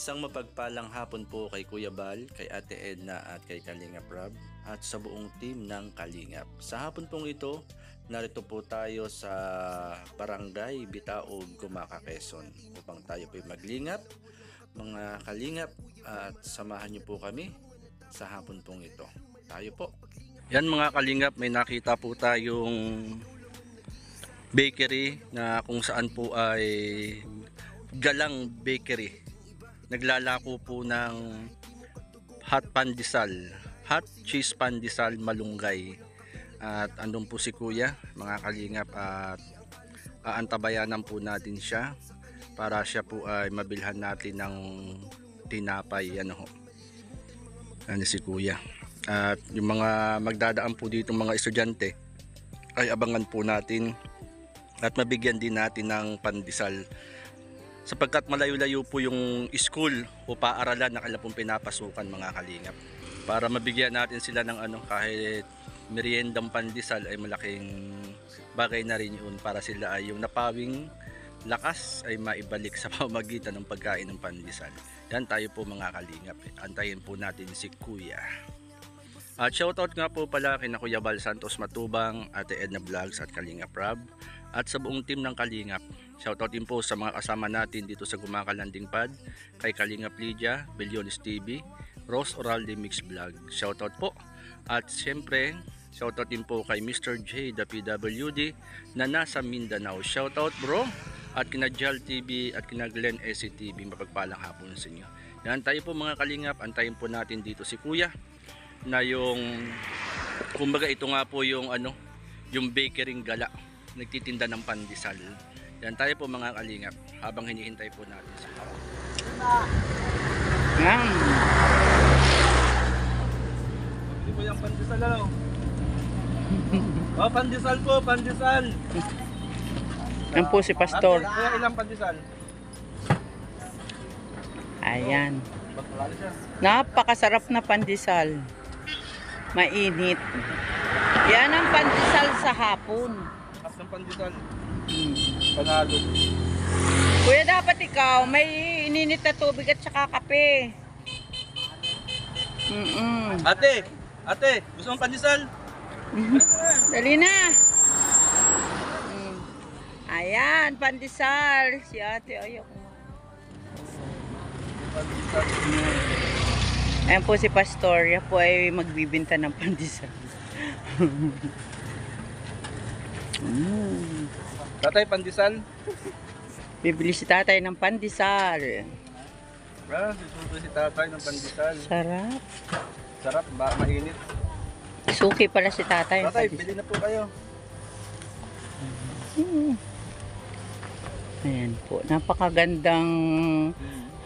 Isang mapagpalang hapon po kay Kuya Bal, kay Ate Edna at kay Kalingap Rob at sa buong team ng Kalingap. Sa hapon pong ito, narito po tayo sa Barangay Bitaog, Gumaca, Quezon upang tayo po maglingap, mga Kalingap, at samahan niyo po kami sa hapon pong ito. Tayo po. Yan mga Kalingap, may nakita po tayong bakery na kung saan po ay Galang Bakery. Naglalako po ng hot pandesal, hot cheese pandesal malunggay. At andun po si Kuya, mga Kalingap, at aantabayanan po natin siya para siya po ay mabilhan natin ng tinapay. Ano si Kuya. At yung mga magdadaan po dito mga estudyante ay abangan po natin at mabigyan din natin ng pandesal. Sapagkat malayo-layo po yung school o paaralan na kailan pong pinapasukan mga Kalingap. Para mabigyan natin sila ng kahit meriendang pandesal ay malaking bagay na rin yun para sila ay yung napawing lakas ay maibalik sa pamamagitan ng pagkain ng pandesal. Yan tayo po mga Kalingap. Antayin po natin si Kuya. At shoutout nga po pala kina Kuya Bal Santos Matubang, Ate Edna Vlogs at Kalingap Rob at sa buong team ng Kalingap. Shoutout din po sa mga kasama natin dito sa Gumaca Landing Pad, kay Kalingap Lydia, Billiones TV, Rose Oralde Mix Vlog. Shoutout po. At siyempre, shoutout din po kay Mr. J, the PWD na nasa Mindanao. Shoutout bro. At kina Jal TV at kina Glenn SCTV. Mapagpalang hapon sa inyo. Yan tayo po mga Kalingap. Antayin po natin dito si Kuya na yung kumbaga ito nga po yung yung bakery gala, nagtitinda ng pandesal. Yan tayo po mga Kalingap habang hinihintay po natin sa Pabili po yung pandesal oh, pandesal po, pandesal. Yan po si Pastor. Ate, ilang pandesal? Ayan. Napakasarap na pandesal. Mainit. Yan ang pandesal sa hapon. Kas ng pandesal. Panalo. Kuya, dapat ikaw may ininit na tubig at saka kape. Ate, gusto mong pandesal? Dali na. Ayan, pandesal. Si ate, ayaw ko. Ayan po si Pastor. Yan po ay magbibinta ng pandesal. Tatay, pandesal? Bibili si tatay ng pandesal. Susuto si tatay ng pandesal. Sarap. Sarap, mainit. Suki pala si tatay. Tatay, bili na po kayo. Ayan po. Napakagandang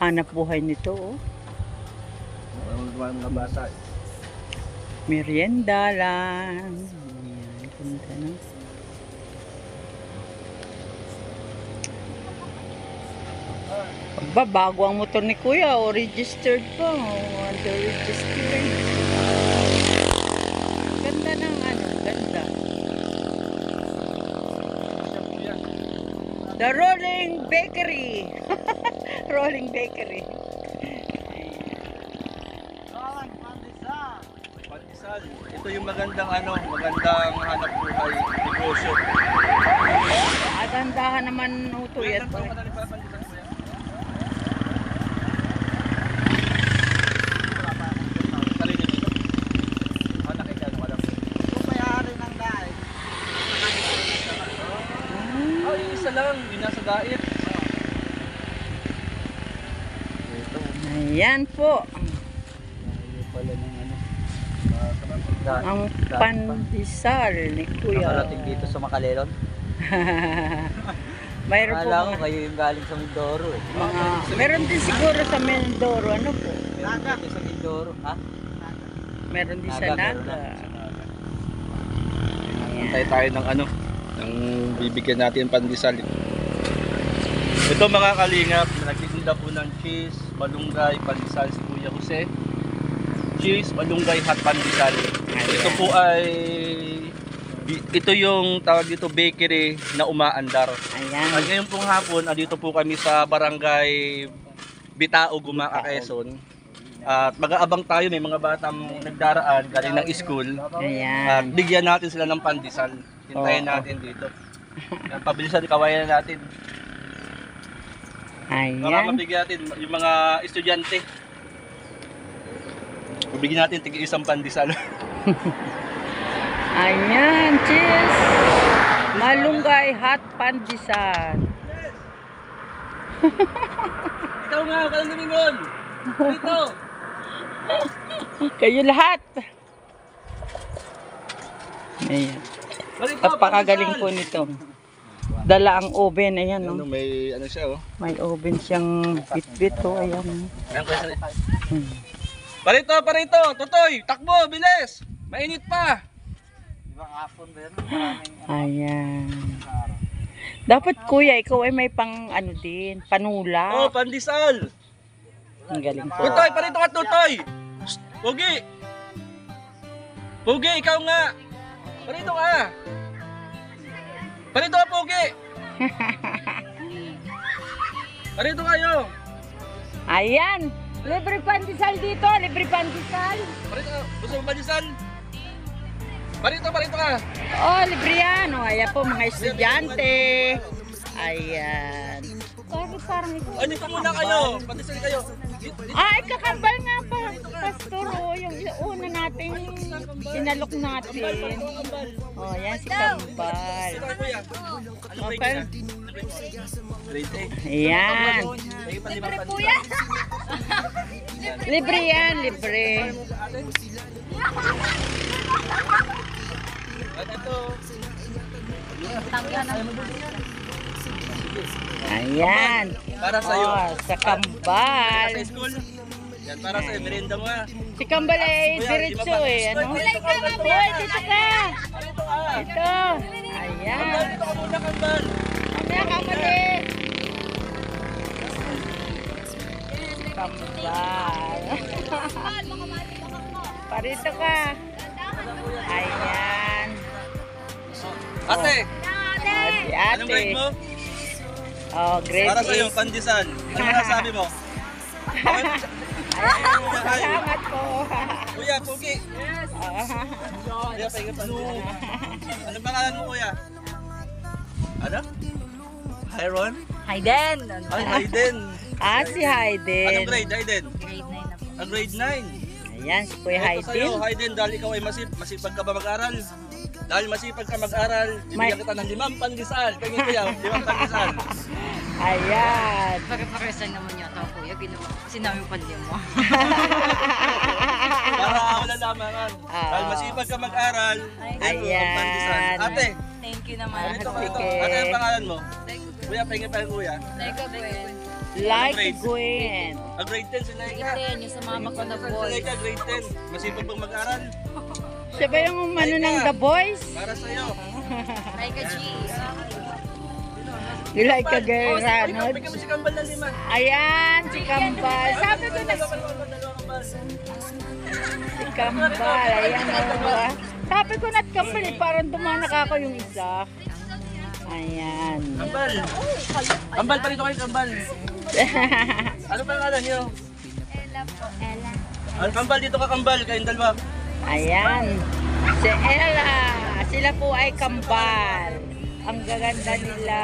hanap buhay nito. Oh. Mga bata. Merienda lang. Ayan, ganda na. Bago ang motor ni Kuya, o registered pa, under registered. Ganda ng ganda. The Rolling Bakery. Rolling Bakery. Pandesal. Ito yung magandang magandang hanap buhay negosyo. Agandahan naman ito yan. Madali pa pandesal kuya. Isa lang, yung nasa dait. Ayan po. Ang pandesal ni Kuya. Nakarating dito sa Makalelon. Mayroon po Akala ko kayo yung galing sa Mindoro eh. meron din siguro sa Mindoro. Ano po? Meron dito sa Mindoro, ha? Meron din sa Meron Naga. Hintay tayo ng ng bibigyan natin pandesal. Ito mga Kalingap, nagtitinda po ng cheese, malunggay, pandesal si Kuya Jose. Cheese, malunggay, hot pandesal. Ito po ay ito yung tawag dito bakery na umaandar. Ayan. At ngayon pong hapon, andito po kami sa Barangay Bitao, Gumaca, Quezon. At mag-aabang tayo, may mga batang nagdaraan galing ng school. At Ayan. bigyan natin sila ng pandesal. Hintayin Oo. natin dito. Yan, pabilisan, kawayan natin. Baka Ayan. mabigyan natin yung mga estudyante. Mabigyan natin tig-isang pandesal. Ayan, cheers! Malunggay hot pandesal. Ikaw nga, kalang lumingon! Dito! Kayo lahat. Ayan. Marito, Napakagaling po nito. Dala ang oven, ayan Ano, oh. may ano siya oh. May oven siyang bit-bit oh, ayan oh. Ayan, parito, tutoy, takbo, bilis! Mainit pa! Ibang hapon ba yun? Maraming Ayan. Dapat kuya, ikaw ay may pang ano din, Oh, panula. pandesal! Ang galing po. Tutoy, parito ka, tutoy! Shh, Pugi! Pugi, ikaw nga! Parito ka! Parito ka, Pugi! Parito kayo! Ayan. Libre pandesal dito, libre pandesal. Parito ka, gusto mo pandesal? Parito ka! Oh, libre yan. Oh, ayan po mga estudyante. Ayan. Bakit parang ito? Ano pa muna kayo? Pandesal kayo! Ay, kakambal nga pa, Pastor. Oh, yung una natin, sinalok natin. Oh, yan si Kambal. Sino kuya? Ano grade Okay. niya? Grade 8. Ayan. May panlimang pandesal. Libre yan, libre. At ito, Ayan. para sa'yo. Oh, sa Kambal. Sa school. Yan, para sa'yo, merienda mo nga. Si Kambal ay diretso eh. Ano? Boy, dito ka. Ito. Ayan. Dito ka muna, Kambal. Mamaya kamali. Kambal. Parito ka. Ayan. Ate, Si anong grade ate. mo? Oh, grade Para sa'yo, 8. pandesal. Ano masasabi mo? Salamat po. Kuya, Pugi. Kuya, pahinga pa. Anong pangalan mo, kuya? Ano? Hyron? Hayden! Ay, Hayden. Si Anong Hayden. grade, Hayden? Grade 9 na po. Grade 9. Ayan, si Kuya Ito sa'yo, Hayden. Hayden, dahil ikaw ay masipag ka ba mag-aral? Dahil masipag ka mag-aral, May- bibigyan kita ng 5 pandesal. Tingin ko yan, 5 pandesal. Ayan. Pare-pares lang naman yata ako kuya. Ginawa. Sinabi pa niya mo. Para wala lamangan. Dahil masipag ka mag-aral, Ayan. pandesal. Ate, Thank you naman. ito, ito. Sige. Ate, ang pangalan mo? Kuya, pahinga pa yung kuya. Teka, Gwen. Like Gwen. Grade 10 si Laika. Grade 10, yung sa mama ko na Si boy. Laika, grade 10. Masipag bang mag-aral? Siya ba yung umano ng The Boys? Para sa'yo. Laika G. You like a Oh, girl, Bigyan Ranod? mo si Kambal ng 5. Ayan, si Kambal. Sabi ko na si Kambal. Ayan o. Sabi ko na Kambal eh, parang dumanak ako yung isa. Ayan. Kambal. Kambal, parito kayo, Kambal. Ano pa pangalan niyo? Ella po. Ella. Kambal, dito ka, Kambal. Kayong dalawa. Ayan. Si Ella. Sila po ay Kambal. Ang gaganda nila.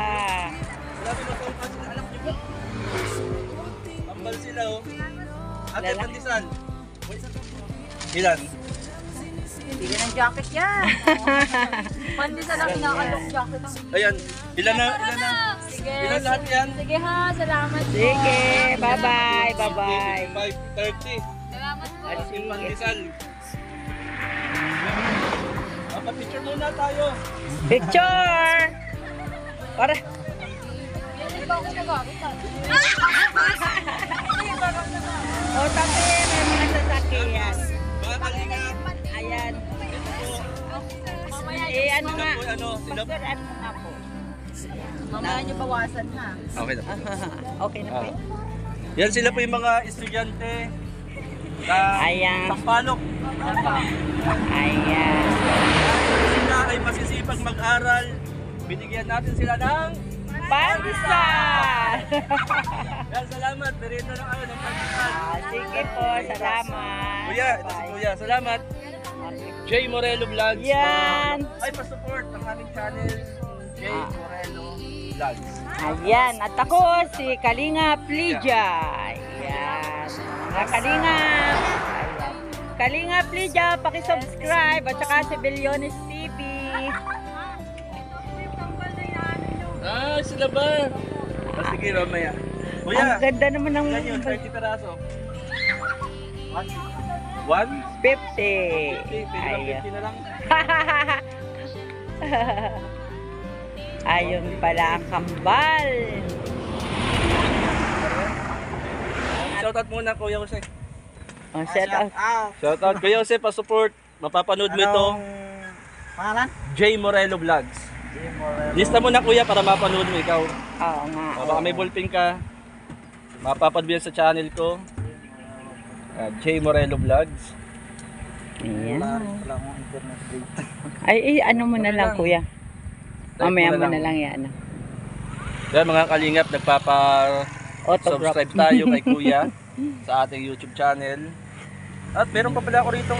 Grabe na po ang sila, anak niyo ba? Kambal sila, oh. Ate, Lala. pandesal. Ilan? Bigyan ng jacket yan. Pandi sa lang nakalok jacket. Ayan. Ilan na? Sige. Ilan lahat yan? Sige ha. Salamat po. Sige, bye-bye, bye-bye. 5:30. Salamat po. At yung pandesal. Picture muna tayo. Picture! Para. O, tapi may mga sasakyan. Mga kalingap. Ayan. Mamaya Ano nga? Ano? Sila po? Pastor, ano nga po? Mamaya niyo bawasan na. Okay na po. Okay na po. Yan sila po yung mga estudyante na Ayan. Sampalok. Ayan. Sila ay masisipag mag-aral. Binigyan natin sila ng Pandesal. Yan, salamat. Perito ng ano, ng pandesal. Sige po, salamat. Kuya, ito si Kuya. Salamat. J. Morelo Vlogs. Yan. Ay, pa-support ang aming channel. J. Morelo Vlogs. Ayan, at ako si Kalinga Plidya. Ayan. Mga Kalinga. Ayan. Kalinga Plidya, pakisubscribe. At saka si Bilyones TV. Ah, sila ba? Ah, sige, mamaya. Kuya, Ang ganda naman ng yan yun, 30 peraso. 1? 50. 50, pwede lang Ayan. 50 na lang. Ayun pala ang kambal. Shoutout muna, Kuya Jose. Oh, shout out. Shoutout, Kuya Jose, pa-support. Mapapanood mo ito. Pangalan? J. Morelo Vlogs. J. Morelo. Lista mo na, Kuya, para mapanood mo ikaw. Oo nga. Baka may ballpen ka. Mapapanood yan sa channel ko. J. Morelo Vlogs. Ayan. Wala akong internet dito. Ay, ano mo na Okay lang, lang. kuya. Type Mamaya mo mo na na lang. lang yan. Kaya mga kalingap, Autograph. subscribe tayo kay Kuya sa ating YouTube channel. At meron pa pala ako rito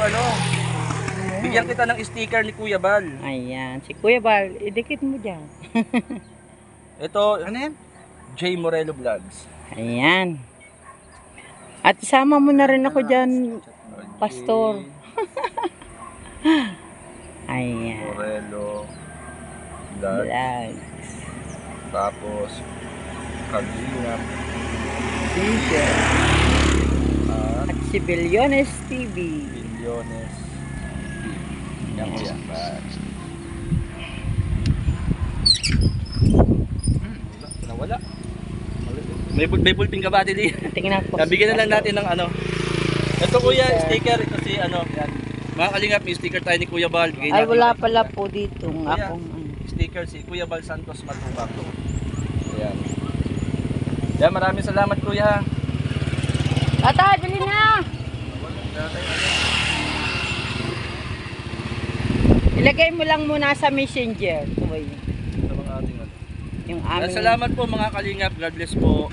bigyan kita ng sticker ni Kuya Bal. Ayan. Si Kuya Bal, idikit mo dyan. Ito, Ano yan? J. Morelo Vlogs. Ayan. At isama mo na rin ako dyan, Pastor. Ayan. Morelo Vlogs. Vlog. Tapos, kalingap. T-shirt. At At si Bilyones TV. Bilyones. Yan Kuya. Nawala. May ballpen ka ba, Dili? Tingnan ko. Bigyan na lang natin ng ano. Ito Kuya, sticker. Ito si ano. Yan. Mga kalingap, may sticker tayo ni Kuya Bal. Bigay Ay, natin wala kay pala Kuya. po dito ng Kuya, akong sticker si Kuya Bal Santos Matubang. Ayan. Yan, maraming salamat Kuya. Tata, bili na! Ilagay mo lang muna sa messenger. Uy, Ito mga ating ano. yung aming... Salamat po mga kalingap. God bless po.